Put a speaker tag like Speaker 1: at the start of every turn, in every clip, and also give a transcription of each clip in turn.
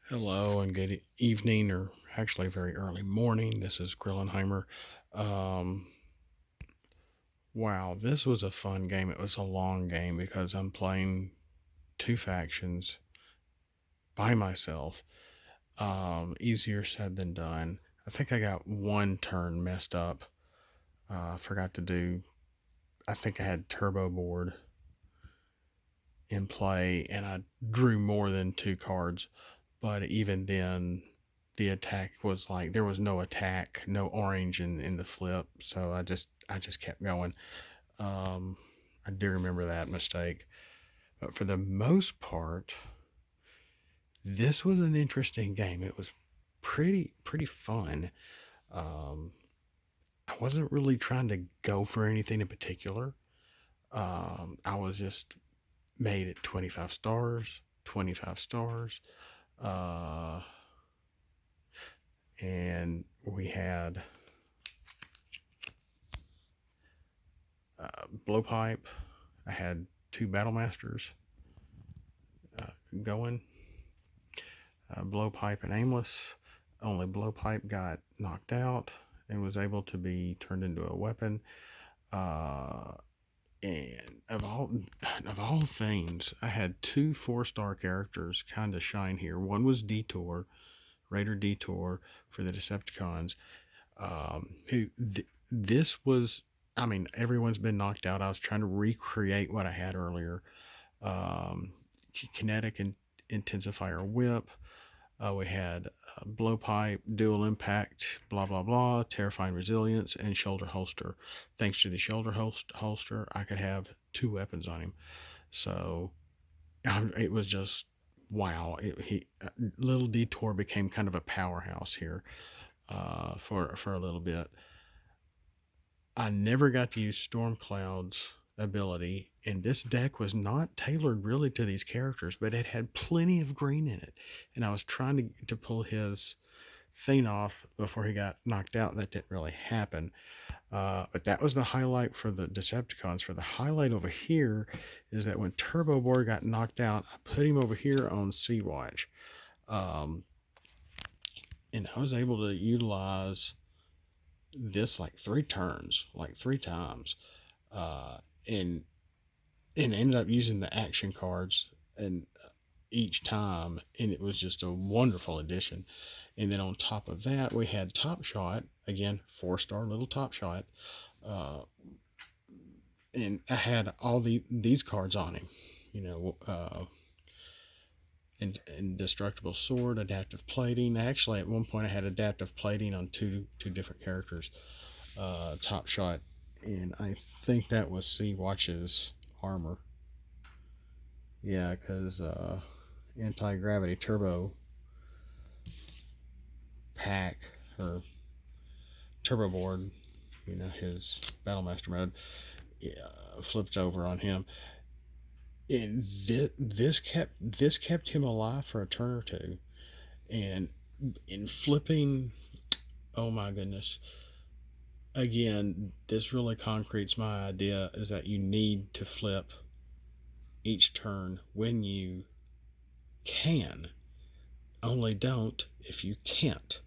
Speaker 1: Hello and good evening, or actually very early morning. This is Grillenheimer. Um, wow, this was a fun game. It was a long game because I'm playing two factions by myself. Easier said than done. I think I got one turn messed up. I forgot to do, I think I had turbo board in play and I drew more than two cards. But even then, the attack was like there was no attack, no orange in the flip, so I just kept going. Um, I do remember that mistake, but for the most part, this was an interesting game. It was pretty fun. Um, I wasn't really trying to go for anything in particular. I was just made at 25 stars, 25 stars. Uh, and we had blowpipe. I had two battle masters going, blowpipe and aimless. Only blowpipe got knocked out and was able to be turned into a weapon. Uh, and of all things, I had two 4-star characters kind of shine here. One was Detour, Raider Detour for the Decepticons. This was, I mean, everyone's been knocked out. I was trying to recreate what I had earlier. Um, Kinetic and Intensifier Whip. We had Blowpipe, Dual Impact, blah, blah, blah, Terrifying Resilience, and Shoulder Holster. Thanks to the Shoulder Holster, I could have two weapons on him. So it was just wow. Little Detour became kind of a powerhouse here for a little bit. I never got to use Stormcloud's ability, and this deck was not tailored really to these characters, but it had plenty of green in it. And I was trying to pull his thing off before he got knocked out. That didn't really happen. But that was the highlight for the Decepticons. For the highlight over here is that when Turbo Boy got knocked out, I put him over here on Sea Watch. Um, and I was able to utilize this like three turns, like three times, uh, and ended up using the action cards and each time, and it was just a wonderful addition. And then on top of that, we had Top Shot again, 4-star little Top Shot, uh, and I had all these cards on him, you know. Indestructible sword, adaptive plating. Actually, at one point, I had adaptive plating on two different characters. Top Shot, and I think that was Sea Watch's armor. Yeah, because anti gravity turbo pack or turbo board, his Battlemaster mode, flipped over on him, and this kept him alive for a turn or two, and in flipping, oh my goodness. Again, this really concretes my idea is that you need to flip each turn when you can. Only don't if you can't.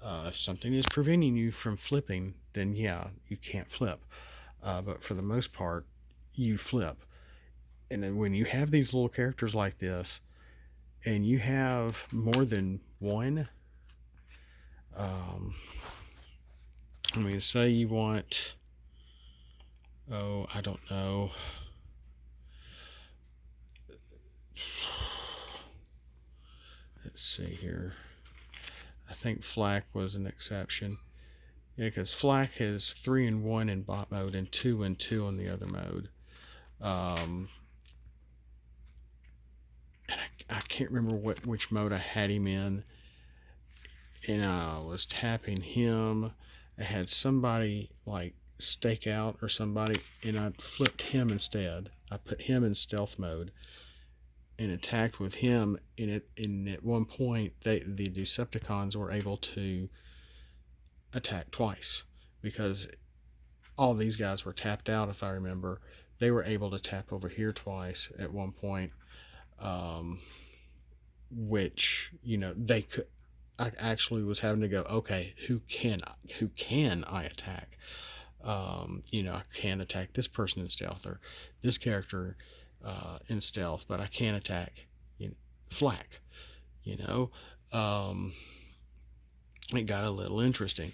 Speaker 1: If something is preventing you from flipping, then yeah, you can't flip. But for the most part, you flip. And then when you have these little characters like this, and you have more than one, um, I mean, say you want, oh, I don't know, let's see here. I think Flak was an exception. Yeah, because Flak has 3 and 1 in bot mode and 2 and 2 on the other mode. Um, and I can't remember which mode I had him in. And I was tapping him. I had somebody like stake out or somebody, and I flipped him instead. I put him in stealth mode and attacked with him. And at one point, the Decepticons were able to attack twice because all these guys were tapped out. If I remember, they were able to tap over here twice at one point. Um, which, you know, they could. I actually was having to go, okay, who can I attack? You know, I can attack this person in stealth or this character in stealth, but I can't attack, you know, Flak. You know, um, it got a little interesting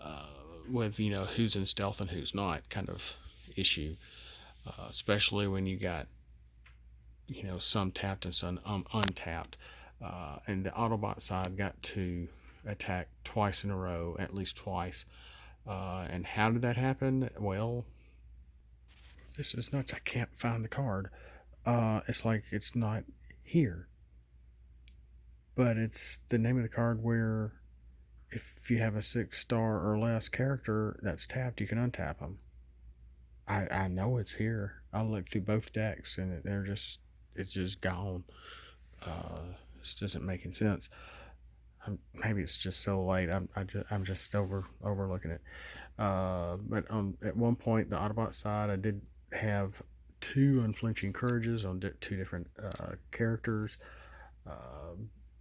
Speaker 1: uh, with, you know, who's in stealth and who's not kind of issue, especially when you got, you know, some tapped and some untapped. And the Autobot side got to attack twice in a row, at least twice. And how did that happen? Well, this is nuts. I can't find the card. It's like it's not here, but it's the name of the card where if you have a 6-star or less character that's tapped, you can untap them. I know it's here. I looked through both decks and it's just gone. This doesn't make any sense. Maybe it's just so late. I'm just overlooking it. But at one point, the Autobot side, I did have 2 unflinching courages on 2 different characters. Uh,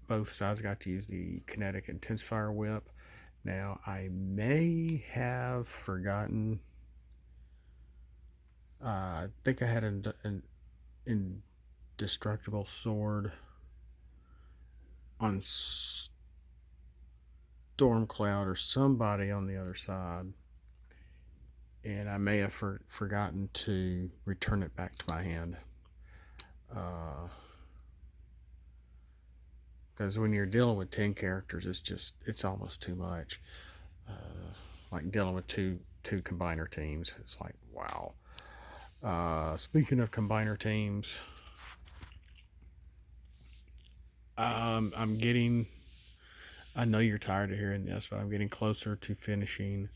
Speaker 1: Both sides got to use the kinetic intensifier whip. Now, I may have forgotten. I think I had an indestructible sword on Stormcloud or somebody on the other side, and I may have forgotten to return it back to my hand. Because when you're dealing with 10 characters, it's almost too much. Like dealing with two combiner teams, it's like, wow. Speaking of combiner teams, I'm getting. I know you're tired of hearing this, but I'm getting closer to finishing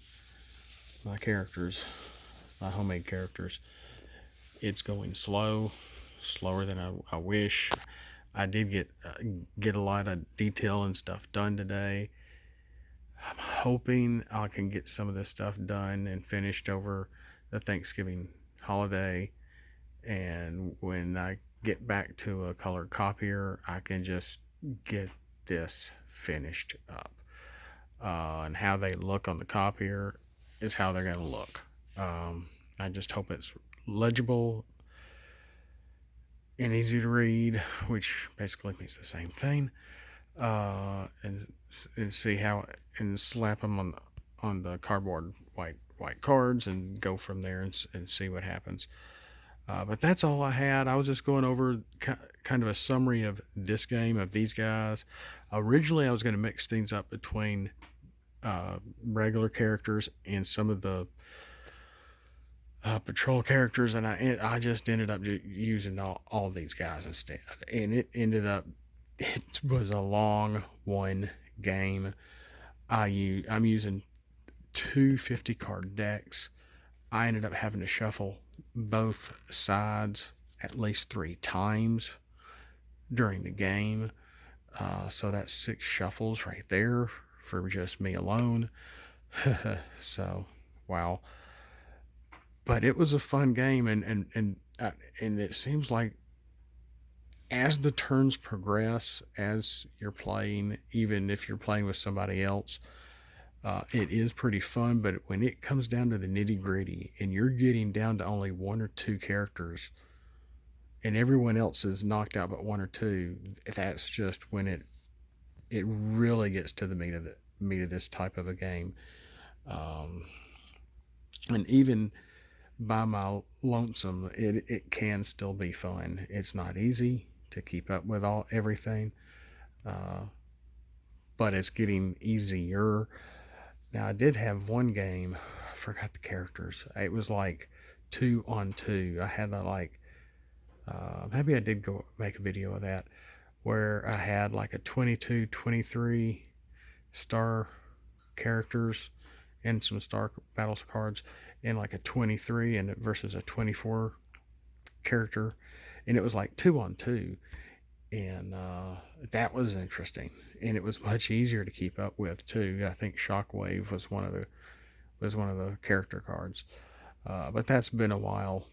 Speaker 1: my characters, my homemade characters. It's going slower than I wish. I did get a lot of detail and stuff done today. I'm hoping I can get some of this stuff done and finished over the Thanksgiving holiday. And when I get back to a color copier, I can just get this finished up. And how they look on the copier is how they're going to look. I just hope it's legible and easy to read, which basically means the same thing. And see how and slap them on the cardboard white cards and go from there and see what happens. But that's all I had. I was just going over kind of a summary of this game, of these guys. Originally, I was going to mix things up between regular characters and some of the patrol characters, and I just ended up using all these guys instead. And it was a long one game. I'm using 2 50-card decks. I ended up having to shuffle both sides at least 3 times during the game. So that's 6 shuffles right there for just me alone. So, wow. But it was a fun game, and it seems like as the turns progress, as you're playing, even if you're playing with somebody else, it is pretty fun. But when it comes down to the nitty gritty and you're getting down to only 1 or 2 characters and everyone else is knocked out but 1 or 2, that's just when it really gets to the meat of this type of a game. And even by my lonesome, it can still be fun. It's not easy to keep up with everything, but it's getting easier. Now, I did have one game, I forgot the characters. It was like 2 on 2. I had maybe I did go make a video of that, where I had like a 22, 23 star characters and some star battles cards, and like a 23 and versus a 24 character, and it was like 2 on 2, and that was interesting, and it was much easier to keep up with too. I think Shockwave was one of the character cards, but that's been a while.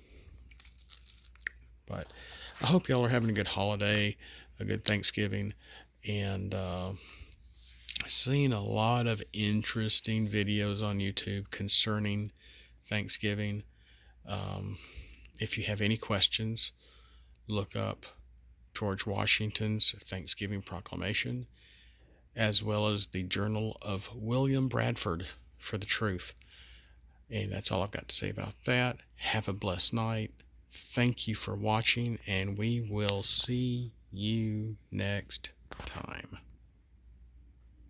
Speaker 1: But I hope y'all are having a good holiday. a good Thanksgiving, and seen a lot of interesting videos on YouTube concerning Thanksgiving. If you have any questions, look up George Washington's Thanksgiving Proclamation, as well as the Journal of William Bradford for the truth. And that's all I've got to say about that. Have a blessed night. Thank you for watching, and we will see you next time.